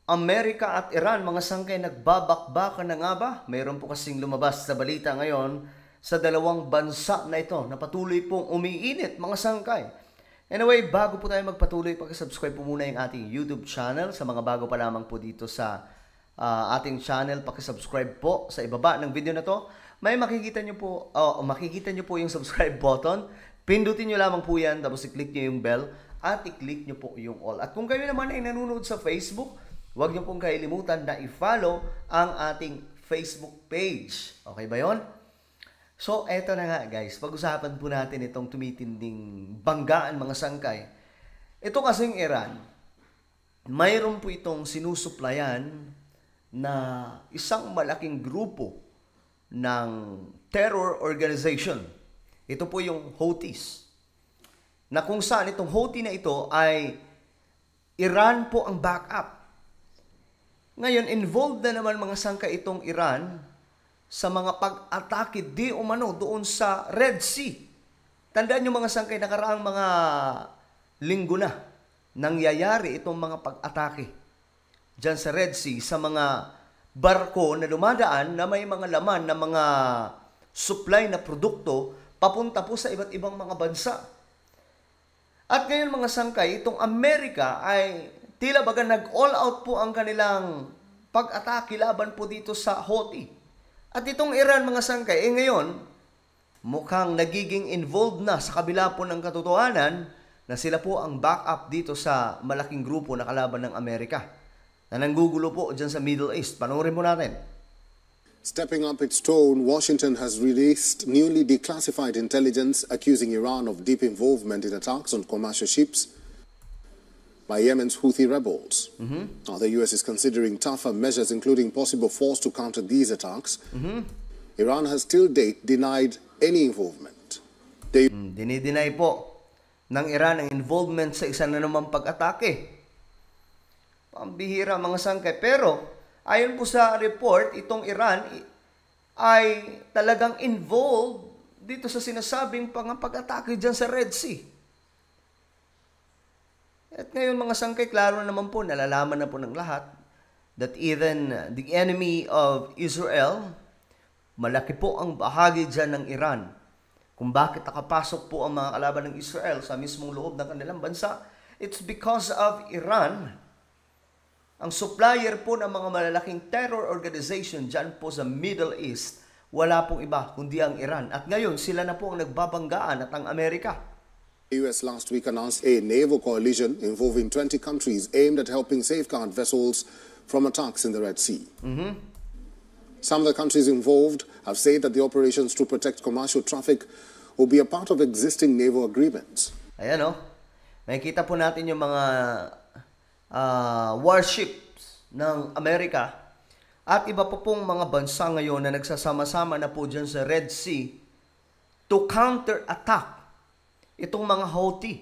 Amerika at Iran, mga sangkay, nagbabakbakan na nga ba? Mayroon po kasing lumabas sa balita ngayon sa dalawang bansa na ito na patuloy pong umiinit, mga sangkay. Anyway, bago po tayo magpatuloy, pag-subscribe po muna yung ating YouTube channel. Sa mga bago pa lamang po dito sa ating channel, pag-subscribe po sa ibaba ng video na to. May makikita nyo po yung subscribe button. Pindutin nyo lamang po yan, tapos i-click nyo yung bell at i-click nyo po yung all. At kung kayo naman ay nanonood sa Facebook, huwag nyo pong kailimutan na i-follow ang ating Facebook page. Okay ba yon? So, eto na nga guys. Pag-usapan po natin itong tumitinding banggaan, mga sangkay. Ito kasing Iran, mayroon po itong sinusuplayan na isang malaking grupo ng terror organization. Ito po yung Houthis. Na kung saan itong Houthi na ito ay Iran po ang backup. Ngayon, involved na naman, mga sangkay, itong Iran sa mga pag-atake di umano doon sa Red Sea. Tandaan nyo, mga sangkay, nakaraang mga linggo na nangyayari itong mga pag-atake dyan sa Red Sea sa mga barko na dumadaan na may mga laman na mga supply na produkto papunta po sa iba't ibang mga bansa. At ngayon, mga sangkay, itong Amerika ay tila baga nag-all out po ang kanilang pag-atake laban po dito sa Houthi. At itong Iran, mga sangkay, ngayon, mukhang nagiging involved na sa kabila po ng katotohanan na sila po ang backup dito sa malaking grupo na kalaban ng Amerika na nanggugulo po dyan sa Middle East. Panoorin mo natin. Stepping up its tone, Washington has released newly declassified intelligence accusing Iran of deep involvement in attacks on commercial ships by Yemen's Houthi rebels. Now, the U.S. is considering tougher measures, including possible force to counter these attacks. Iran has till date denied any involvement. Dinideny po ng Iran ang involvement sa isa na namang pag-atake. Pambihira, mga sangkay. Pero, ayon po sa report, itong Iran ay talagang involved dito sa sinasabing pag-atake dyan sa Red Sea. At ngayon, mga sangkay, klaro naman po, nalalaman na po ng lahat that even the enemy of Israel, malaki po ang bahagi dyan ng Iran. Kung bakit nakapasok po ang mga kalaban ng Israel sa mismong loob ng kanilang bansa, it's because of Iran. Ang supplier po ng mga malalaking terror organization dyan po sa Middle East, wala pong iba kundi ang Iran. At ngayon, sila na po ang nagbabanggaan at ang Amerika. The U.S. last week announced a naval coalition involving 20 countries aimed at helping safeguard vessels from attacks in the Red Sea. Some of the countries involved have said that the operations to protect commercial traffic will be a part of existing naval agreements. Ayan, makikita po natin yung mga warships ng Amerika at iba pa pong mga bansa ngayon na nagsasama-sama na po dyan sa Red Sea to counter-attack itong mga Houthi.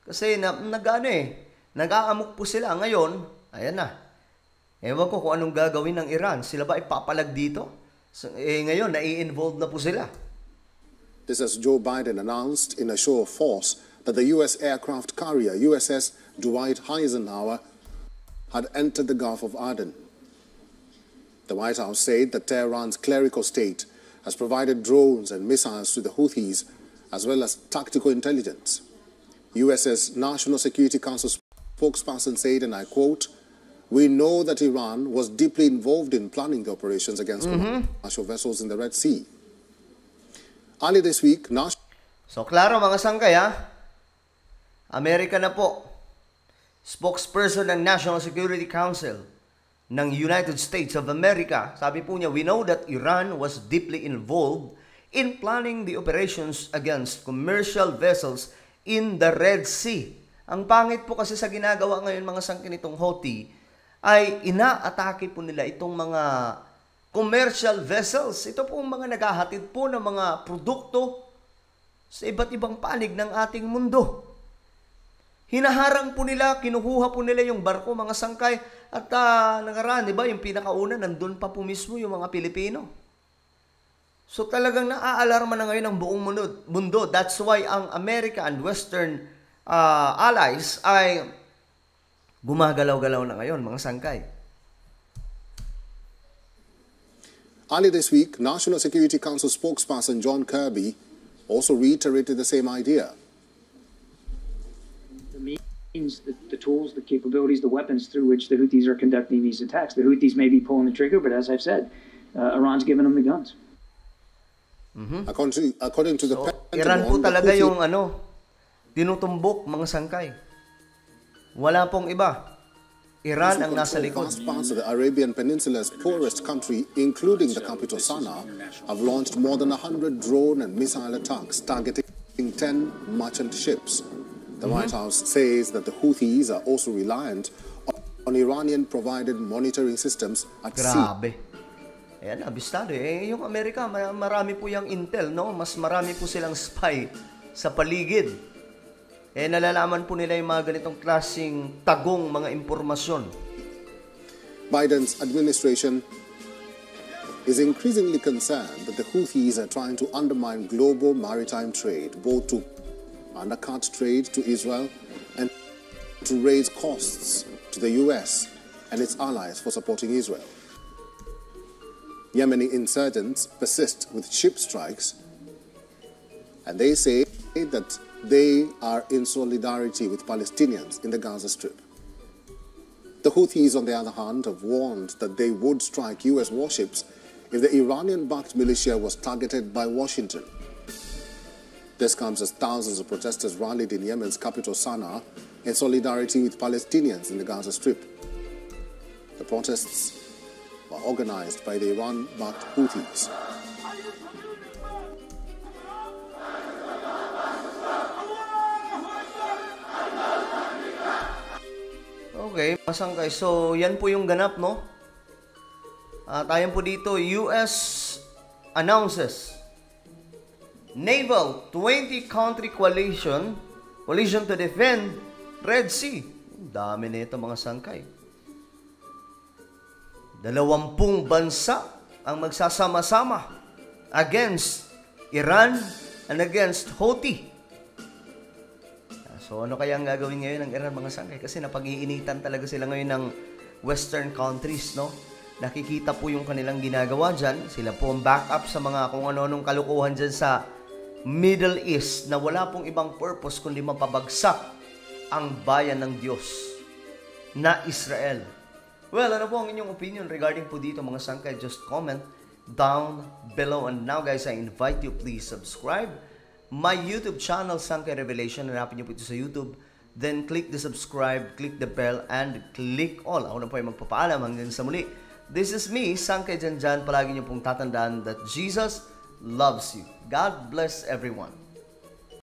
Kasi nag-aamok po sila ngayon. Ayan na. Ewan ko kung anong gagawin ng Iran. Sila ba ipapalag dito? Ngayon, nai-involve na po sila. This as Joe Biden announced in a show of force that the U.S. aircraft carrier USS Dwight Eisenhower had entered the Gulf of Aden. The White House said that Tehran's clerical state has provided drones and missiles to the Houthis as well as tactical intelligence. USS National Security Council spokesperson said, and I quote, "We know that Iran was deeply involved in planning the operations against commercial vessels in the Red Sea." Early this week, So, klaro, mga sangkay, Amerika na po. Spokesperson ng National Security Council ng United States of America, sabi po niya, "We know that Iran was deeply involved in planning the operations against commercial vessels in the Red Sea." Ang pangit po kasi sa ginagawa ngayon, mga sangkay, nitong Houthi, ay inaatake po nila itong mga commercial vessels. Ito po ang mga naghahatid po ng mga produkto sa iba't ibang panig ng ating mundo. Hinaharang po nila, kinukuha po nila yung barko, mga sangkay, at nakaraan, di ba, yung pinakauna, nandun pa po mismo yung mga Pilipino. So talagang naaalarma na ngayon ang buong mundo. That's why ang America and Western allies ay gumagalaw-galaw na ngayon, mga sangkay. Early this week, National Security Council spokesperson John Kirby also reiterated the same idea. The means, the tools, the capabilities, the weapons through which the Houthis are conducting these attacks. The Houthis may be pulling the trigger, but as I've said, Iran's giving them the guns. According to the Pentagon, Iran po the talaga Houthi- yung tinutumbok, mga sangkay. Wala pong iba. Iran ang nasa likod. Vast parts of the Arabian Peninsula's poorest country, including the capital Sana'a, have launched more than 100 drone and missile attacks targeting 10 merchant ships. The White House says that the Houthis are also reliant on Iranian-provided monitoring systems at sea. Grabe. Ayan, abistado. Yung Amerika, marami po yung intel, no? Mas marami po silang spy sa paligid. Nalalaman po nila yung mga ganitong klaseng tagong mga impormasyon. Biden's administration is increasingly concerned that the Houthis are trying to undermine global maritime trade, both to undercut trade to Israel and to raise costs to the U.S. and its allies for supporting Israel. Yemeni insurgents persist with ship strikes, and they say that they are in solidarity with Palestinians in the Gaza Strip. The Houthis, on the other hand, have warned that they would strike U.S. warships if the Iranian-backed militia was targeted by Washington. This comes as thousands of protesters rallied in Yemen's capital Sana'a in solidarity with Palestinians in the Gaza Strip. The protests were organized by the Iran-backed Houthis. Okay, masangkay. So, yan po yung ganap, no? Tayo po dito, US announces Naval 20-country coalition to defend Red Sea. Dami na ito, mga sangkay. 20 bansa ang magsasama-sama against Iran and against Houthi. So ano kaya ang gagawin ngayon ng Iran, mga sangkay? Kasi napag-iinitan talaga sila ngayon ng Western countries, no? Nakikita po yung kanilang ginagawa dyan. Sila po ang backup sa mga kung ano-anong kalukuhan dyan sa Middle East na wala pong ibang purpose kundi mapabagsak ang bayan ng Diyos na Israel. Well, ano po ang inyong opinion regarding po dito, mga sangkay? Just comment down below. And now guys, I invite you, please subscribe my YouTube channel, Sangkay Revelation. Hanapin niyo po ito sa YouTube. Then click the subscribe, click the bell, and click all. Ako na po ay magpapaalam hanggang sa muli. This is me, Sangkay Janjan. Palagi niyo pong tatandaan that Jesus loves you. God bless everyone.